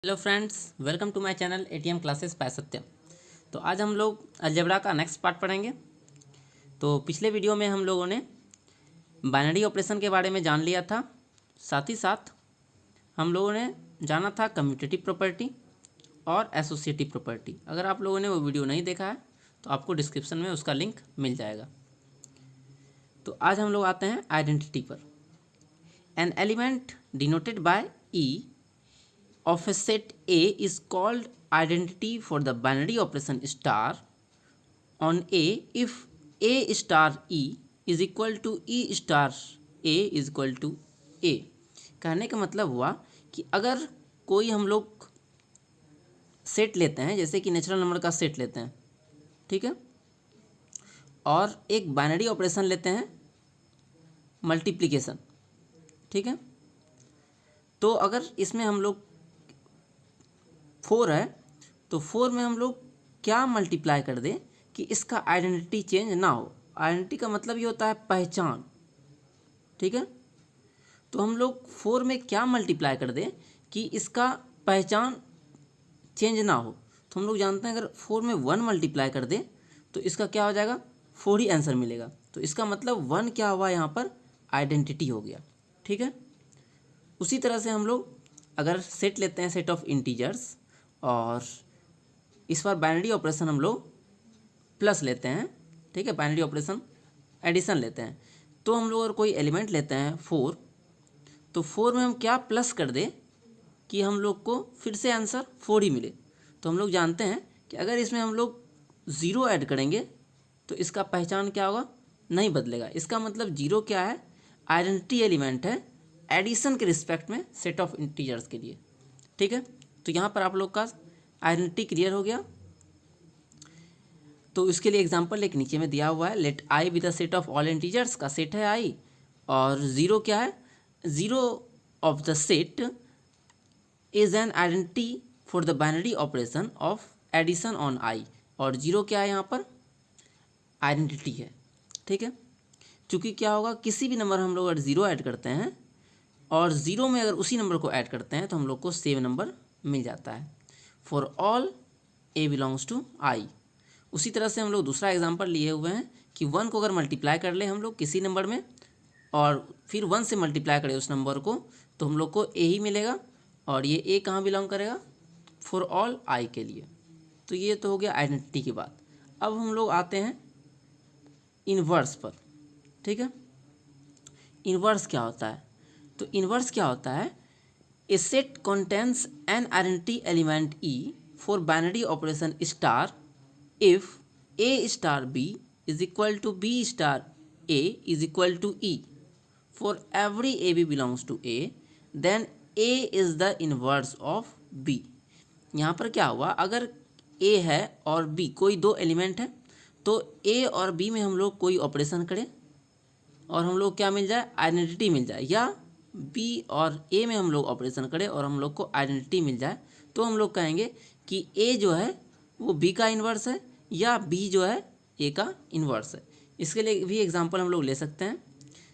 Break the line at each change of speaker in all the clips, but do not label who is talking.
Hello friends, welcome to my channel ATM classes by Satyam. तो आज हम लोग अलजेब्रा का नेक्स्ट पार्ट पढ़ेंगे। तो पिछले वीडियो में हम लोगों ने बाइनरी ऑपरेशन के बारे में जान लिया था। साथ ही साथ हम लोगों ने जाना था कम्यूटेटिव प्रॉपर्टी और एसोसिएटिव प्रॉपर्टी। अगर आप लोगों ने वो वीडियो नहीं देखा है तो आपको डिस्क्रिप्शन में उसका लिंक मिल जाएगा। तो आज हम लोग आते हैं आइडेंटिटी पर। An element denoted by E of a set A is called identity for the binary operation star on A if A star E is equal to E star A is equal to A। कहने का मतलब हुआ कि अगर कोई हम लोग set लेते हैं, जैसे कि नेचुरल नंबर का सेट लेते हैं, ठीक है, और एक बाइनरी ऑपरेशन लेते हैं मल्टीप्लिकेशन, ठीक है। तो अगर इसमें हम लोग 4 है तो 4 में हम लोग क्या मल्टीप्लाई कर दें कि इसका आइडेंटिटी चेंज ना हो। आइडेंटिटी का मतलब ये होता है पहचान, ठीक है। तो हम लोग 4 में क्या मल्टीप्लाई कर दें कि इसका पहचान चेंज ना हो। तो हम लोग जानते हैं अगर 4 में 1 मल्टीप्लाई कर दें तो इसका क्या हो जाएगा, 4 ही आंसर मिलेगा। तो इसका मतलब 1 क्या हुआ यहाँ पर, आइडेंटिटी हो गया, ठीक है। उसी तरह से हम लोग अगर सेट लेते हैं, सेट ऑफ इंटीजर्स, और इस बार बाइनरी ऑपरेशन हम लोग प्लस लेते हैं, ठीक है, बाइनरी ऑपरेशन एडिशन लेते हैं। तो हम लोग अगर कोई एलिमेंट लेते हैं 4, तो 4 में हम क्या प्लस कर दें कि हम लोग को फिर से आंसर 4 ही मिले। तो हम लोग जानते हैं कि अगर इसमें हम लोग 0 ऐड करेंगे तो इसका पहचान क्या होगा, नहीं बदलेगा। इसका मतलब 0 क्या है, आइडेंटिटी एलिमेंट है एडिशन के रिस्पेक्ट में सेट ऑफ इंटीजर्स के लिए, ठीक है। तो यहाँ पर आप लोग का आइडेंटिटी क्लियर हो गया। तो इसके लिए एग्जांपल एक नीचे में दिया हुआ है, let I be the set of all integers का सेट है आई, और 0 क्या है, 0 of the set is an identity for the binary operation of addition on I, और 0 क्या है यहाँ पर, आइडेंटिटी है, ठीक है। चूँकि क्या होगा, किसी भी नंबर हम लोग अगर 0 ऐड करते हैं और 0 में अगर उसी नंबर को ऐड करते हैं तो हम लोग को सेम नंबर मिल जाता है। For all a belongs to I. उसी तरह से हम लोग दूसरा एग्जांपल लिए हुए हैं कि 1 को अगर मल्टीप्लाई कर ले हम लोग किसी नंबर में और फिर 1 से मल्टीप्लाई करें उस नंबर को, तो हम लोग को ए ही मिलेगा, और ये ए कहाँ बिलोंग करेगा, फॉर ऑल आई के लिए। तो ये तो हो गया आइडेंटिटी की बात। अब हम लोग आते हैं इन्वर्स पर, ठीक है। इन्वर्स क्या होता है, तो इन्वर्स क्या होता है, A set contains an identity element E for binary operation star if A star B is equal to B star A is equal to E. For every AB belongs to A, then A is the inverse of B. यहाँ पर क्या हुआ, अगर A है और B कोई दो element है, तो A और B में हम लोग कोई ऑपरेशन करें और हम लोग क्या मिल जाए, आइडेंटिटी मिल जाए, या बी और ए में हम लोग ऑपरेशन करें और हम लोग को आइडेंटिटी मिल जाए, तो हम लोग कहेंगे कि ए जो है वो बी का इन्वर्स है या बी जो है ए का इन्वर्स है। इसके लिए भी एग्जांपल हम लोग ले सकते हैं।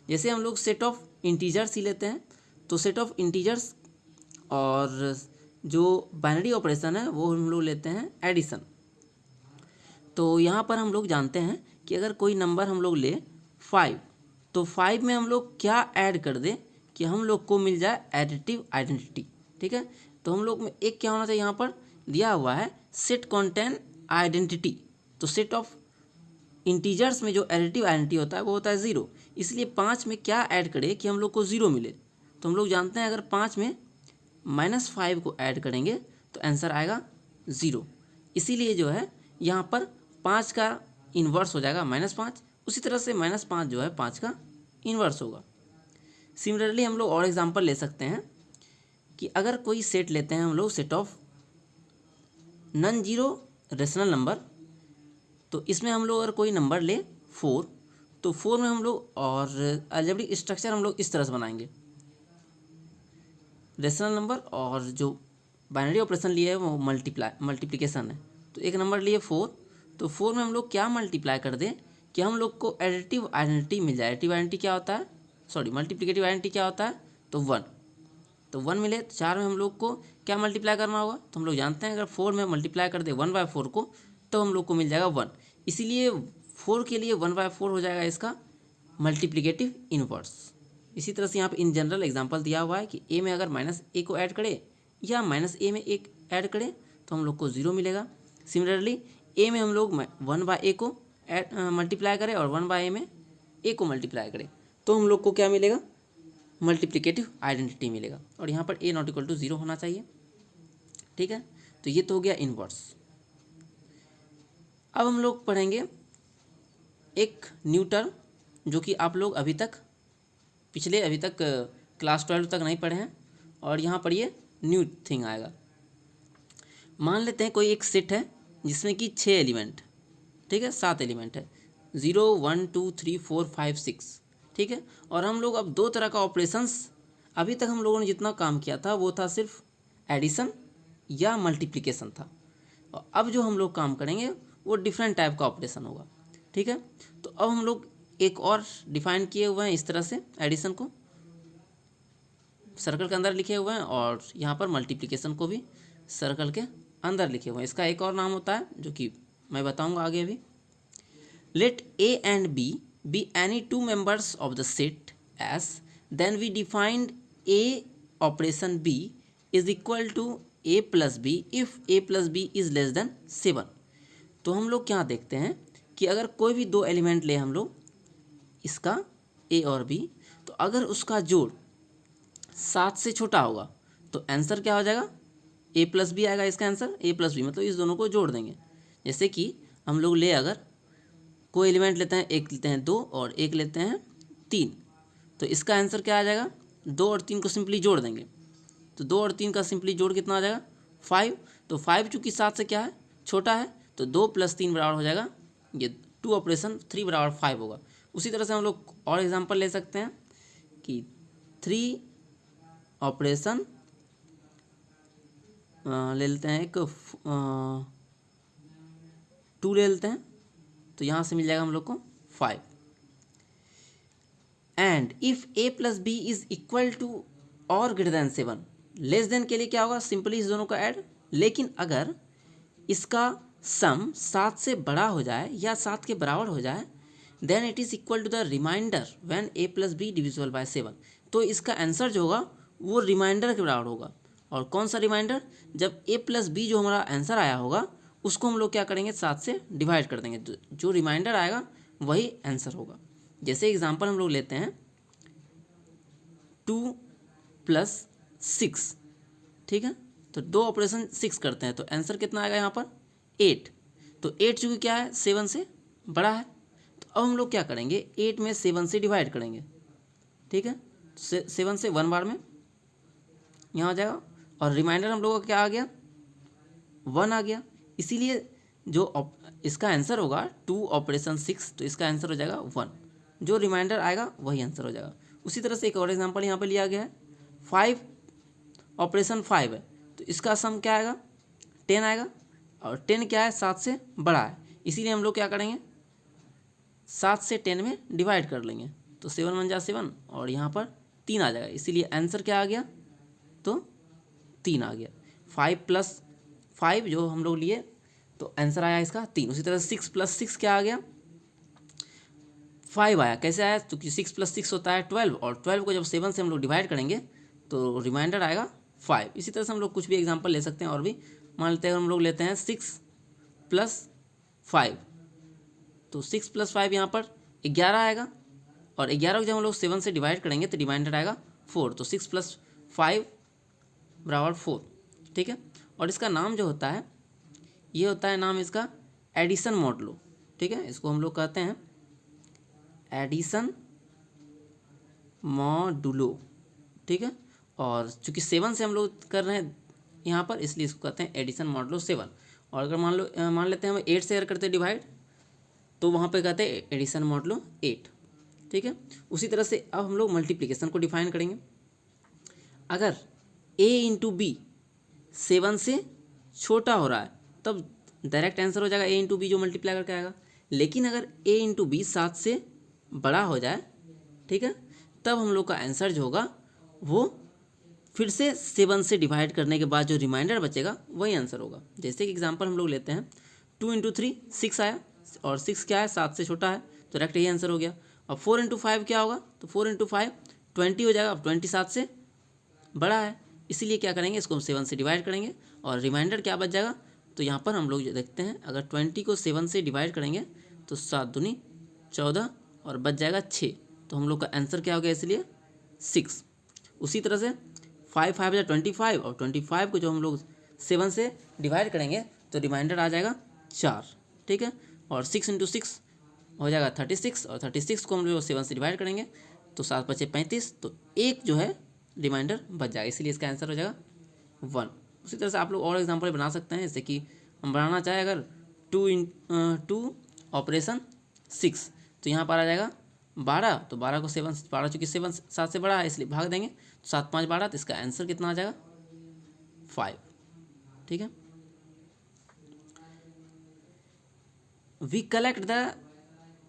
जैसे हम लोग सेट ऑफ इंटीजर्स ही लेते हैं, तो सेट ऑफ इंटीजर्स और जो बाइनरी ऑपरेशन है वो हम लोग लेते हैं एडिशन। तो यहाँ पर हम लोग जानते हैं कि अगर कोई नंबर हम लोग ले 5, तो 5 में हम लोग क्या ऐड कर दें कि हम लोग को मिल जाए एडिटिव आइडेंटिटी, ठीक है। तो हम लोग में एक क्या होना चाहिए, यहाँ पर दिया हुआ है सेट कॉन्टेन आइडेंटिटी। तो सेट ऑफ इंटीजर्स में जो एडिटिव आइडेंटिटी होता है वो होता है 0, इसलिए 5 में क्या ऐड करें कि हम लोग को 0 मिले। तो हम लोग जानते हैं अगर 5 में -5 को ऐड करेंगे तो आंसर आएगा 0। इसीलिए जो है यहाँ पर 5 का इन्वर्स हो जाएगा -5। उसी तरह से -5 जो है 5 का इन्वर्स होगा। सिमिलरली हम लोग और एग्जांपल ले सकते हैं कि अगर कोई सेट लेते हैं हम लोग set of non zero rational number, तो इसमें हम लोग अगर कोई नंबर ले 4, तो 4 में हम लोग, और अलजेब्रिक स्ट्रक्चर हम लोग इस तरह से बनाएंगे, रेशनल नंबर और जो बाइनरी ऑपरेशन लिए है वो मल्टीप्लिकेशन है। तो एक नंबर लिए 4, तो 4 में हम लोग क्या मल्टीप्लाई कर दें कि हम लोग को एडिटिव आइडेंटिटी मिल जाए। एडिटिव आइडेंटिटी क्या होता है, मल्टीप्लिकेटिव आइडेंटिटी क्या होता है, तो 1। तो 1 मिले, तो 4 में हम लोग को क्या मल्टीप्लाई करना होगा, तो हम लोग जानते हैं अगर 4 में मल्टीप्लाई कर दे 1/4 को तो हम लोग को मिल जाएगा 1। इसीलिए 4 के लिए 1/4 हो जाएगा इसका मल्टीप्लिकेटिव इनवर्स। इसी तरह से यहाँ पे इन जनरल एग्जांपल दिया हुआ है कि a में अगर -a को ऐड करें या -a में 1 ऐड करें तो हम लोग को 0 मिलेगा। सिमिलरली a में हम लोग 1/a को मल्टीप्लाई करें और 1/a में a को मल्टीप्लाई करें तो हम लोग को क्या मिलेगा, मल्टीप्लिकेटिव आइडेंटिटी मिलेगा। और यहाँ पर a नॉट इक्वल टू 0 होना चाहिए। ठीक है, तो ये तो हो गया इनवर्स। अब हम लोग पढ़ेंगे एक न्यू टर्म जो कि आप लोग अभी तक क्लास 12 तक नहीं पढ़े हैं, और यहाँ पर ये न्यू थिंग आएगा। मान लेते हैं कोई एक सेट है जिसमें कि 6 एलिमेंट, ठीक है, 7 एलिमेंट है, 0 1 2 3 4 5 6, ठीक है। और हम लोग अब दो तरह का ऑपरेशंस, अभी तक हम लोगों ने जितना काम किया था वो था सिर्फ एडिशन या मल्टीप्लिकेशन था, और अब जो हम लोग काम करेंगे वो डिफरेंट टाइप का ऑपरेशन होगा। ठीक है, तो अब हम लोग एक और डिफाइन किए हुए हैं इस तरह से, एडिशन को सर्कल के अंदर लिखे हुए हैं और यहाँ पर मल्टीप्लिकेशन को भी सर्कल के अंदर लिखे हुए हैं। इसका एक और नाम होता है जो कि मैं बताऊंगा आगे अभी। Let a and b be any two members of the set S, then we defined a operation b is equal to a plus b if a plus b is less than 7। तो हम लोग क्या देखते हैं कि अगर कोई भी दो एलिमेंट ले हम लोग इसका a और b, तो अगर उसका जोड़ 7 से छोटा होगा तो आंसर क्या हो जाएगा, a प्लस बी आएगा। इसका आंसर a प्लस बी, मतलब इस दोनों को जोड़ देंगे। जैसे कि हम लोग ले अगर कोई एलिमेंट लेते हैं, एक लेते हैं 2 और एक लेते हैं 3, तो इसका आंसर क्या आ जाएगा, 2 और 3 को सिंपली जोड़ देंगे, तो 2 और 3 का सिंपली जोड़ कितना आ जाएगा 5। तो 5 चूँकि 7 से क्या है, छोटा है, तो 2 + 3 बराबर हो जाएगा ये 2 ऑपरेशन 3 बराबर 5 होगा। उसी तरह से हम लोग और एग्जांपल ले सकते हैं कि 3 ऑपरेशन ले लेते हैं, एक 2 ले लेते हैं, तो यहाँ से मिल जाएगा हम लोग को 5। And if a plus B is equal to और ग्रेटर देन 7, लेस देन के लिए क्या होगा, सिंपली इस दोनों का ऐड। लेकिन अगर इसका सम 7 से बड़ा हो जाए या 7 के बराबर हो जाए, then it is equal to the remainder when a plus B divisible by 7। तो इसका आंसर जो होगा वो रिमाइंडर के बराबर होगा। और कौन सा रिमाइंडर, जब a प्लस बी जो हमारा आंसर आया होगा उसको हम लोग क्या करेंगे, 7 से डिवाइड कर देंगे, जो रिमाइंडर आएगा वही आंसर होगा। जैसे एग्जांपल हम लोग लेते हैं 2 + 6, ठीक है, तो 2 ऑपरेशन 6 करते हैं, तो आंसर कितना आएगा यहाँ पर 8। तो 8 चूँकि क्या है 7 से बड़ा है, तो अब हम लोग क्या करेंगे, 8 में 7 से डिवाइड करेंगे, ठीक है, 7 से 1 बार में यहाँ आ जाएगा, और रिमाइंडर हम लोगों का क्या आ गया, 1 आ गया। इसीलिए जो इसका आंसर होगा 2 ऑपरेशन 6, तो इसका आंसर हो जाएगा 1, जो रिमाइंडर आएगा वही आंसर हो जाएगा। उसी तरह से एक और एग्जांपल यहाँ पे लिया गया है, 5 ऑपरेशन 5 है, तो इसका सम क्या आएगा 10 आएगा, और 10 क्या है 7 से बड़ा है, इसीलिए हम लोग क्या करेंगे 7 से 10 में डिवाइड कर लेंगे, तो 7 × 1 = 7 और यहाँ पर 3 आ जाएगा, इसीलिए आंसर क्या आ गया, तो 3 आ गया। 5 + 5 जो हम लोग लिए तो आंसर आया इसका 3। उसी तरह 6 + 6 क्या आ गया, 5 आया। कैसे आया, क्योंकि 6 + 6 होता है 12, और 12 को जब 7 से हम लोग डिवाइड करेंगे तो रिमाइंडर आएगा 5। इसी तरह से हम लोग कुछ भी एग्जांपल ले सकते हैं और भी। मान लेते हैं हम लोग लेते हैं 6 + 5, तो 6 + 5 यहाँ पर 11 आएगा, और 11 को जब हम लोग 7 से डिवाइड करेंगे तो रिमाइंडर आएगा 4, तो 6 + 5 = 4, ठीक है। और इसका नाम जो होता है ये होता है नाम इसका एडिशन मॉडुलो, ठीक है, इसको हम लोग कहते हैं एडिशन मॉडुलो, ठीक है। और चूंकि 7 से हम लोग कर रहे हैं यहाँ पर, इसलिए इसको कहते हैं एडिशन मॉडुलो 7। और अगर मान लेते हैं हम 8 से अगर करते डिवाइड, तो वहाँ पे कहते हैं एडिशन मॉडुलो 8, ठीक है। उसी तरह से अब हम लोग मल्टीप्लिकेशन को डिफाइन करेंगे। अगर a × b 7 से छोटा हो रहा है तब डायरेक्ट आंसर हो जाएगा a × b जो मल्टीप्लाई करके आएगा। लेकिन अगर a × b 7 से बड़ा हो जाए, ठीक है, तब हम लोग का आंसर जो होगा वो फिर से 7 से डिवाइड करने के बाद जो रिमाइंडर बचेगा वही आंसर होगा। जैसे कि एग्जांपल हम लोग लेते हैं, 2 इंटू 3 6 आया, और 6 क्या है, 7 से छोटा है, तो डायरेक्ट यही आंसर हो गया। अब 4 इंटू 5 क्या होगा, तो 4 इंटू 5 20 हो जाएगा। अब 20 7 से बड़ा है, इसीलिए क्या करेंगे, इसको हम 7 से डिवाइड करेंगे और रिमाइंडर क्या बच जाएगा। तो यहाँ पर हम लोग देखते हैं, अगर 20 को 7 से डिवाइड करेंगे तो 7 दूनी 14 और बच जाएगा 6, तो हम लोग का आंसर क्या हो गया, इसलिए 6। उसी तरह से 5 5 या 25, और 25 को जो हम लोग 7 से डिवाइड करेंगे तो रिमाइंडर आ जाएगा 4, ठीक है। और 6 इंटू 6 हो जाएगा 36, और 36 को हम लोग 7 से डिवाइड करेंगे तो 7 बचे 35, तो एक जो है रिमाइंडर बच जाएगा, इसलिए इसका आंसर हो जाएगा 1। उसी तरह से आप लोग और एग्जांपल बना सकते हैं, जैसे कि हम बनाना चाहें अगर 2 ऑपरेशन 6, तो यहाँ पर आ जाएगा 12, तो 12 को 12 चूँकि 7 से बड़ा है इसलिए भाग देंगे, तो 7 5 12, तो इसका आंसर कितना आ जाएगा 5, ठीक है। We collect the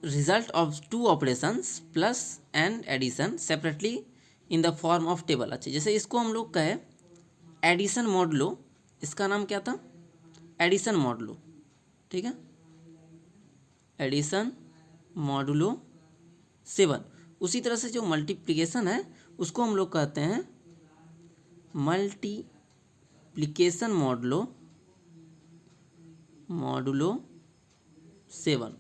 result of 2 operations plus and addition separately in the form of table. अच्छा, जैसे इसको हम लोग कहे एडिशन मॉडुलो, इसका नाम क्या था, एडिशन मॉडुलो, ठीक है, एडिशन मॉडुलो 7। उसी तरह से जो मल्टीप्लिकेशन है उसको हम लोग कहते हैं मल्टीप्लिकेशन मॉडुलो 7,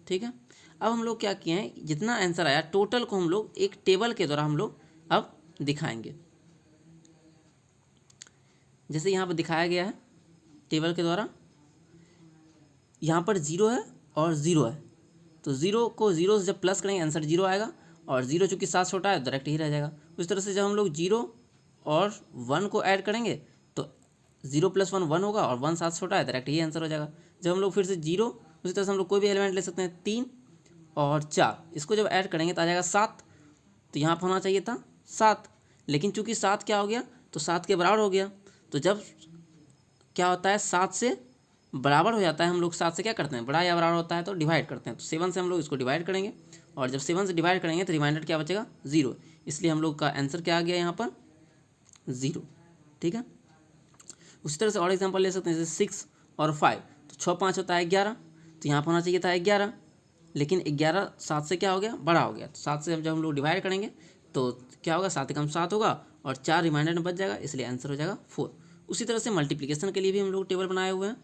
ठीक है। अब हम लोग क्या किए हैं, जितना आंसर आया टोटल को हम लोग एक टेबल के द्वारा हम लोग अब दिखाएंगे। जैसे यहाँ पर दिखाया गया है टेबल के द्वारा, यहाँ पर 0 है और 0 है, तो 0 को 0 से जब प्लस करेंगे आंसर 0 आएगा, और 0 चूँकि 7 छोटा है डायरेक्ट ही रह जाएगा। उस तरह से जब हम लोग 0 और 1 को ऐड करेंगे तो 0 + 1 1 होगा, और 1 7 छोटा है डायरेक्ट ही आंसर हो जाएगा। जब हम लोग फिर से 0, उसी तरह से हम लोग कोई भी एलिमेंट ले सकते हैं, 3 और 4, इसको जब ऐड करेंगे तो आ जाएगा 7, तो यहाँ पर होना चाहिए था 7, लेकिन चूँकि 7 क्या हो गया, तो 7 के बराबर हो गया। तो जब क्या होता है 7 से बराबर हो जाता है, हम लोग 7 से क्या करते हैं, बड़ा या बराबर होता है तो डिवाइड करते हैं, तो 7 से हम लोग इसको डिवाइड करेंगे, और जब 7 से डिवाइड करेंगे तो रिमाइंडर क्या बचेगा, 0, इसलिए हम लोग का आंसर क्या आ गया यहाँ पर 0, ठीक है। उसी तरह से और एग्जांपल ले सकते हैं, जैसे 6 और 5, तो 6 5 होता है 11, तो यहाँ पर होना चाहिए था 11, लेकिन 11 7 से क्या हो गया, बड़ा हो गया, तो 7 से जब हम लोग डिवाइड करेंगे तो क्या होगा, 7 × 7 होगा, और 4 रिमाइंडर में बच जाएगा, इसलिए आंसर हो जाएगा 4। उसी तरह से मल्टीप्लिकेशन के लिए भी हम लोग टेबल बनाए हुए हैं,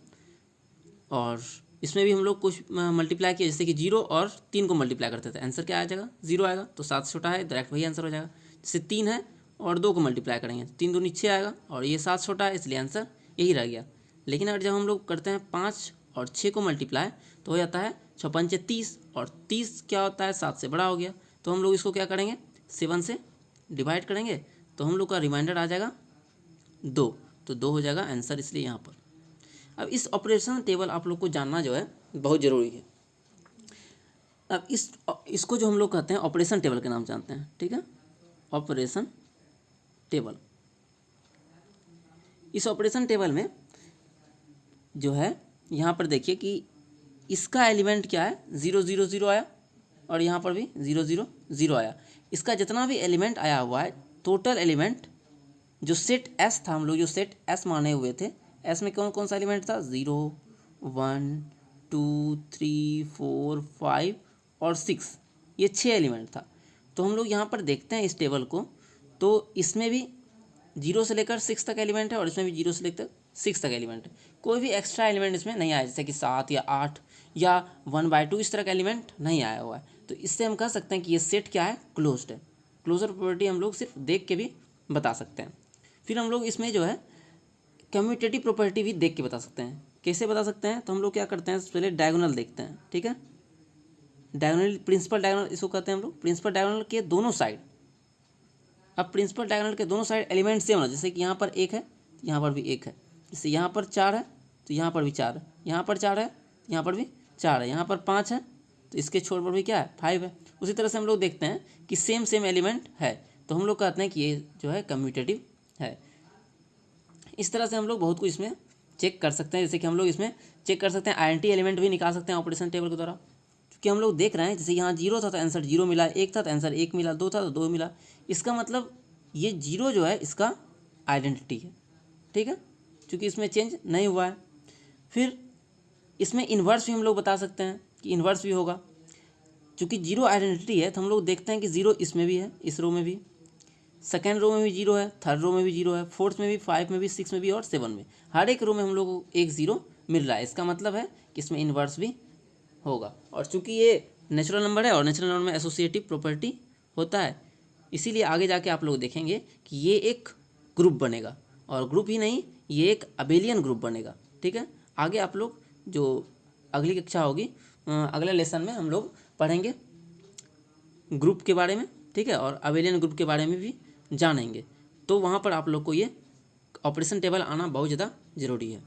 और इसमें भी हम लोग कुछ मल्टीप्लाई किया, जैसे कि 0 और 3 को मल्टीप्लाई करते थे, आंसर क्या आ जाएगा, 0 आएगा, तो 7 छोटा है डायरेक्ट वही आंसर हो जाएगा। जैसे 3 है और 2 को मल्टीप्लाई करेंगे, 3 दूनी 6 आएगा, और ये 7 छोटा है इसलिए आंसर यही रह गया। लेकिन अगर जब हम लोग करते हैं 5 और 6 को मल्टीप्लाई, तो हो जाता है 6 5 30, और 30 क्या होता है, 7 से बड़ा हो गया, तो हम लोग इसको क्या करेंगे, 7 से डिवाइड करेंगे, तो हम लोग का रिमाइंडर आ जाएगा 2, तो 2 हो जाएगा आंसर, इसलिए यहाँ पर। अब इस ऑपरेशन टेबल आप लोग को जानना जो है बहुत ज़रूरी है। अब इसको जो हम लोग कहते हैं ऑपरेशन टेबल के नाम जानते हैं, ठीक है, ऑपरेशन टेबल। इस ऑपरेशन टेबल में जो है यहाँ पर देखिए कि इसका एलिमेंट क्या है, 0 0 0 आया, और यहाँ पर भी 0 0 0 आया। इसका जितना भी एलिमेंट आया हुआ है, टोटल एलिमेंट जो सेट एस था, हम लोग जो सेट एस माने हुए थे, एस में कौन कौन सा एलिमेंट था, 0 1 2 3 4 5 और 6, ये 6 एलिमेंट था। तो हम लोग यहाँ पर देखते हैं इस टेबल को, तो इसमें भी 0 से लेकर 6 तक एलिमेंट है, और इसमें भी 0 से लेकर 6 तक एलिमेंट है। कोई भी एक्स्ट्रा एलिमेंट इसमें नहीं आया, जैसे कि 7 या 8 या 1/2 इस तरह का एलिमेंट नहीं आया हुआ है। तो इससे हम कह सकते हैं कि ये सेट क्या है, क्लोज्ड है। क्लोजर प्रॉपर्टी हम लोग सिर्फ देख के भी बता सकते हैं। फिर हम लोग इसमें जो है कम्यूटेटिव प्रॉपर्टी भी देख के बता सकते हैं। कैसे बता सकते हैं, तो हम लोग क्या करते हैं, पहले डायगोनल देखते हैं, ठीक है, डायगोनल, प्रिंसिपल डायगोनल इसको कहते हैं हम लोग, प्रिंसिपल डायगोनल के दोनों साइड। अब प्रिंसिपल डायगोनल के दोनों साइड एलिमेंट सेम होना, जैसे कि यहाँ पर 1 है, यहाँ पर भी 1 है, जैसे यहाँ पर 4 है तो यहाँ पर भी 4 है, यहाँ पर 4 है तो यहाँ पर भी 4 है, यहाँ पर 5 है तो इसके छोर पर भी क्या है, 5 है। उसी तरह से हम लोग देखते हैं कि सेम एलिमेंट है, तो हम लोग कहते हैं कि ये जो है कम्यूटेटिव है। इस तरह से हम लोग बहुत कुछ इसमें चेक कर सकते हैं, जैसे कि हम लोग इसमें चेक कर सकते हैं आइडेंटिटी एलिमेंट भी निकाल सकते हैं ऑपरेशन टेबल के द्वारा, क्योंकि हम लोग देख रहे हैं जैसे यहाँ 0 था तो आंसर 0 मिला, 1 था तो आंसर 1 मिला, 2 था तो 2 मिला। इसका मतलब ये 0 जो है इसका आइडेंटिटी है, ठीक है, क्योंकि इसमें चेंज नहीं हुआ है। फिर इसमें इन्वर्स भी हम लोग बता सकते हैं कि इन्वर्स भी होगा, क्योंकि जीरो आइडेंटिटी है तो हम लोग देखते हैं कि जीरो इसमें भी है, इस रो में भी, सेकेंड रो में भी जीरो है, थर्ड रो में भी जीरो है, फोर्थ में भी, 5 में भी, 6 में भी और 7 में, हर एक रो में हम लोग को एक जीरो मिल रहा है। इसका मतलब है कि इसमें इन्वर्स भी होगा। और चूंकि ये नेचुरल नंबर है और नेचुरल नंबर में एसोसिएटिव प्रॉपर्टी होता है, इसीलिए आगे जाके आप लोग देखेंगे कि ये एक ग्रुप बनेगा, और ग्रुप ही नहीं, ये एक अबेलियन ग्रुप बनेगा, ठीक है। आगे आप लोग जो अगली कक्षा होगी, अगले लेसन में हम लोग पढ़ेंगे ग्रुप के बारे में, ठीक है, और अबेलियन ग्रुप के बारे में भी जानेंगे। तो वहाँ पर आप लोग को ये ऑपरेशन टेबल आना बहुत ज़्यादा ज़रूरी है।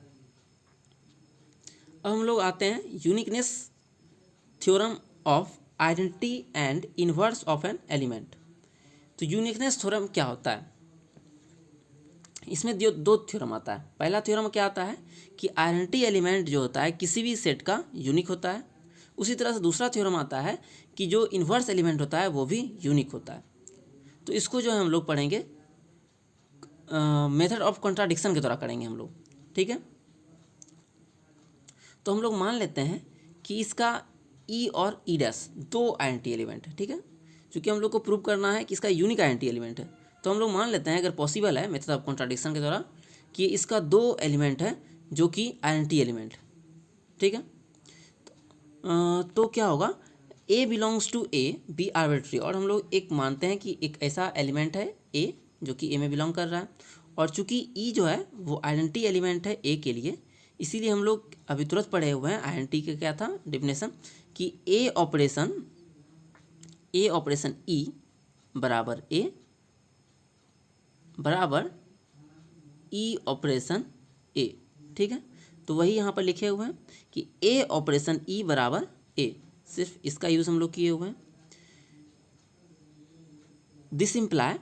अब हम लोग आते हैं uniqueness theorem of identity and inverse of an element. तो यूनिकनेस थ्योरम क्या होता है? इसमें दो थ्योरम आता है। पहला थ्योरम क्या आता है कि आइडेंटिटी एलिमेंट जो होता है किसी भी सेट का यूनिक होता है। उसी तरह से दूसरा थ्योरम आता है कि जो इन्वर्स एलिमेंट होता है वो भी यूनिक होता है। तो इसको जो है हम लोग पढ़ेंगे मेथड ऑफ कॉन्ट्राडिक्शन के द्वारा करेंगे हम लोग, ठीक है। तो हम लोग मान लेते हैं कि इसका ई और ई डैश दो आइडेंटिटी एलिमेंट है, ठीक है, क्योंकि हम लोग को प्रूव करना है कि इसका यूनिक आइडेंटिटी एलिमेंट है। तो हम लोग मान लेते हैं, अगर पॉसिबल है मेथड ऑफ कॉन्ट्राडिक्शन के द्वारा, कि इसका दो एलिमेंट है जो कि आइडेंटिटी एलिमेंट, ठीक है। तो क्या होगा, a belongs to a b arbitrary, और हम लोग एक मानते हैं कि एक ऐसा एलिमेंट है ए जो कि ए में बिलोंग कर रहा है, और चूंकि ई जो है वो आइडेंटिटी एलिमेंट है ए के लिए, इसीलिए हम लोग अभी तुरंत पढ़े हुए हैं आइडेंटिटी का क्या था डेफिनेशन, कि ए ऑपरेशन ई बराबर ए बराबर ई ऑपरेशन ए, ठीक है। तो वही यहाँ पर लिखे हुए हैं कि ए ऑपरेशन ई बराबर ए, सिर्फ इसका यूज़ हम लोग किए हुए हैं। दिस इम्प्लाई,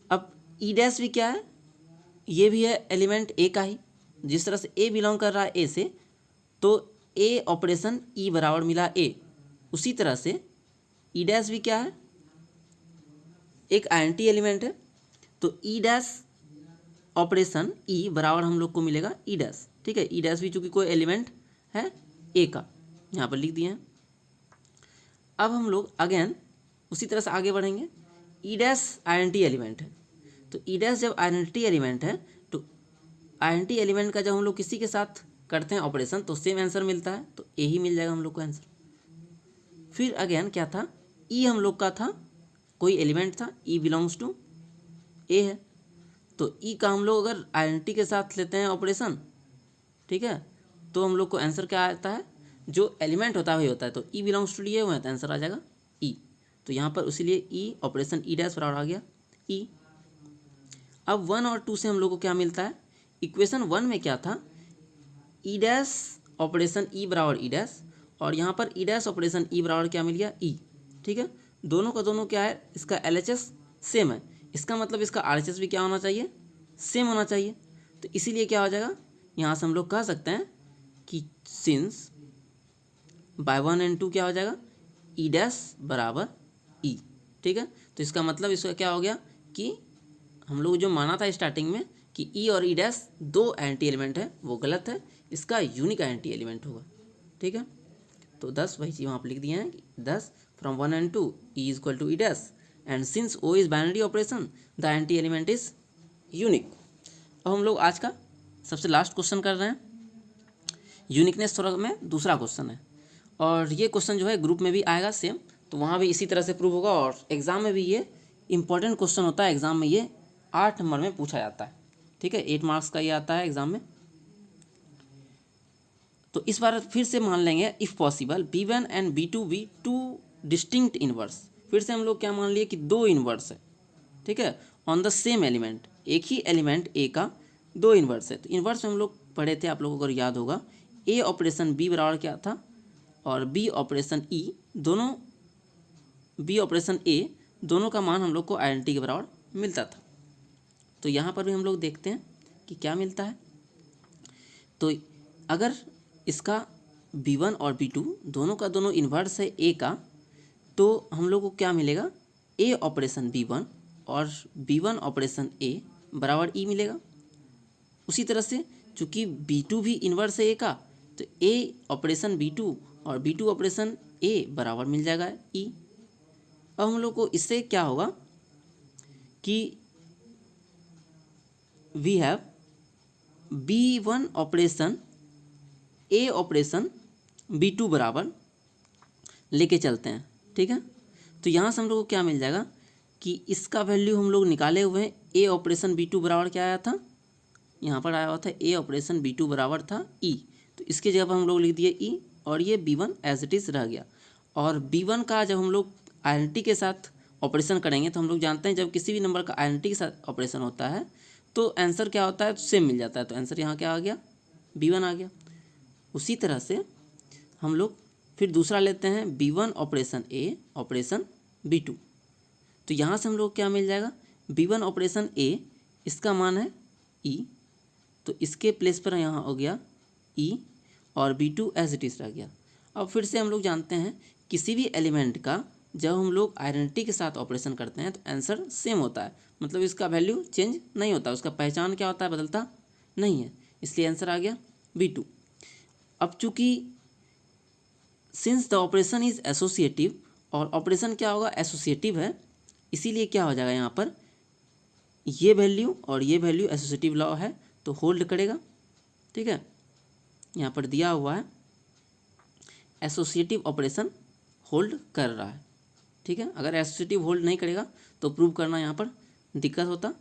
अब ई डैश भी क्या है, ये भी है एलिमेंट ए का ही, जिस तरह से ए बिलोंग कर रहा है ए से, तो ए ऑपरेशन ई बराबर मिला ए, उसी तरह से ई डैश भी क्या है, एक आइडेंटिटी एलिमेंट है, तो ई डैश ऑपरेशन ई बराबर हम लोग को मिलेगा ई डैश, ठीक है। ई डैश भी चूंकि कोई एलिमेंट है ए का, यहाँ पर लिख दिए हैं। अब हम लोग अगेन उसी तरह से आगे बढ़ेंगे। ई डैश आइडेंटिटी एलिमेंट है, तो ई डैश जब आइडेंटिटी एलिमेंट है, तो आइडेंटिटी एलिमेंट का जब हम लोग किसी के साथ करते हैं ऑपरेशन तो सेम आंसर मिलता है, तो ए ही मिल जाएगा हम लोग को आंसर। फिर अगेन क्या था, ई हम लोग का था कोई एलिमेंट था, ई बिलोंग्स टू ए है, तो ई का हम लोग अगर आइडेंटिटी के साथ लेते हैं ऑपरेशन, ठीक है, तो हम लोग को आंसर क्या आता है, जो एलिमेंट होता है वही होता है, तो ई बिलोंग्स टू लिए हुए हैं तो आंसर आ जाएगा ई। तो यहाँ पर इसीलिए ई ऑपरेशन ई डैश बराबर आ गया ई। अब 1 और 2 से हम लोग को क्या मिलता है, इक्वेशन 1 में क्या था, ई डैश ऑपरेशन ई बराबर ई डैश, और यहाँ पर ई डैश ऑपरेशन ई बराबर क्या मिल गया ई, ठीक है। दोनों का दोनों क्या है, इसका LHS सेम है, इसका मतलब इसका RHS भी क्या होना चाहिए, सेम होना चाहिए। तो इसीलिए क्या हो जाएगा, यहाँ से हम लोग कह सकते हैं कि सिंस बाय 1 एंड 2 क्या हो जाएगा, ई डैश बराबर ई, ठीक है। तो इसका मतलब इसका क्या हो गया कि हम लोग जो माना था स्टार्टिंग में कि ई और ई डैश दो आइडेंटिटी एलिमेंट है, वो गलत है, इसका यूनिक आइडेंटिटी एलिमेंट होगा, ठीक है। तो 10 वही चीज़ वहाँ पर लिख दिए हैं, 10 from 1 and 2 e is equal to e dash, and since o is binary operation the identity element is unique. अब हम लोग आज का सबसे लास्ट क्वेश्चन कर रहे हैं, यूनिकनेस थ्योरम में दूसरा क्वेश्चन है, और ये क्वेश्चन जो है ग्रुप में भी आएगा सेम, तो वहाँ भी इसी तरह से प्रूव होगा, और एग्ज़ाम में भी ये इंपॉर्टेंट क्वेश्चन होता है, एग्ज़ाम में ये 8 नंबर में पूछा जाता है, ठीक है, 8 मार्क्स का ये आता है एग्ज़ाम में। तो इस बार फिर से मान लेंगे, if possible B1 and B2 भी टू डिस्टिंक्ट इन्वर्स, फिर से हम लोग क्या मान लिए कि दो इन्वर्स है, ठीक है, ऑन द सेम एलिमेंट, एक ही एलिमेंट ए का दो इन्वर्स है। तो इन्वर्स में हम लोग पढ़े थे, आप लोगों को अगर याद होगा, ए ऑपरेशन बी बराबर क्या था, और बी ऑपरेशन ई, दोनों बी ऑपरेशन ए दोनों का मान हम लोग को आइडेंटिटी के बराबर मिलता था। तो यहाँ पर भी हम लोग देखते हैं कि क्या मिलता है। तो अगर इसका B1 और B2 दोनों का दोनों इन्वर्स है ए का, तो हम लोग को क्या मिलेगा, ए ऑपरेशन B1 और B1 ऑपरेशन ए बराबर ई मिलेगा। उसी तरह से चूँकि B2 भी इन्वर्स है ए का, तो ए ऑपरेशन B2 और B2 ऑपरेशन ए बराबर मिल जाएगा ई। अब हम लोग को इससे क्या होगा कि we have B1 operation a operation B2 बराबर लेके चलते हैं, ठीक है। तो यहाँ से हम लोग को क्या मिल जाएगा कि इसका वैल्यू हम लोग निकाले हुए हैं, ए ऑपरेशन B2 बराबर क्या आया था, यहाँ पर आया हुआ था ए ऑपरेशन B2 बराबर था ई, तो इसके जगह पर हम लोग लिख दिए ई और ये B1 एज इट इज़ रह गया। और B1 का जब हम लोग आइडेंटिटी के साथ ऑपरेशन करेंगे तो हम लोग जानते हैं जब किसी भी नंबर का आइडेंटिटी के साथ ऑपरेशन होता है तो आंसर क्या होता है, सेम मिल जाता है। तो आंसर यहाँ क्या आ गया, B1 आ गया। उसी तरह से हम लोग फिर दूसरा लेते हैं B1 operation a operation B2। तो यहाँ से हम लोग क्या मिल जाएगा, B1 ऑपरेशन ए, इसका मान है ई, तो इसके प्लेस पर यहाँ हो गया ई और B2 एज इट इज़ रह गया। अब फिर से हम लोग जानते हैं किसी भी एलिमेंट का जब हम लोग आइडेंटिटी के साथ ऑपरेशन करते हैं तो आंसर सेम होता है, मतलब इसका वैल्यू चेंज नहीं होता, उसका पहचान क्या होता है, बदलता नहीं है, इसलिए आंसर आ गया B2। अब चूँकि since the operation is associative, और ऑपरेशन क्या होगा, एसोसिएटिव है, इसीलिए क्या हो जाएगा यहाँ पर ये वैल्यू और ये वैल्यू एसोसिएटिव लॉ है तो होल्ड करेगा, ठीक है। यहाँ पर दिया हुआ है एसोसिएटिव ऑपरेशन होल्ड कर रहा है, ठीक है। अगर एसोसिएटिव होल्ड नहीं करेगा तो प्रूव करना यहाँ पर दिक्कत होता।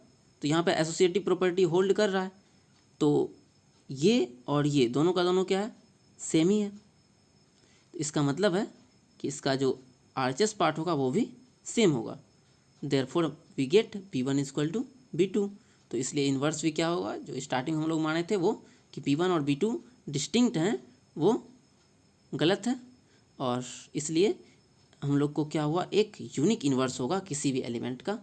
तो यहाँ पर एसोसिएटिव प्रॉपर्टी होल्ड कर रहा है, तो ये और ये दोनों का दोनों क्या है, सेम ही है। तो इसका मतलब है कि इसका जो आरएचएस पार्ट होगा वो भी सेम होगा। Therefore we get B1 equal to B2। तो इसलिए इन्वर्स भी क्या होगा, जो स्टार्टिंग हम लोग माने थे वो कि B1 और B2 डिस्टिंक्ट हैं, वो गलत है, और इसलिए हम लोग को क्या हुआ, एक यूनिक इन्वर्स होगा किसी भी एलिमेंट का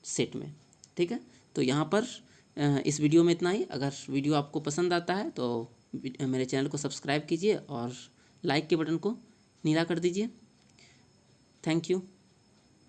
सेट में, ठीक है। तो यहाँ पर इस वीडियो में इतना ही। अगर वीडियो आपको पसंद आता है तो मेरे चैनल को सब्सक्राइब कीजिए और लाइक के बटन को नीला कर दीजिए। Thank you.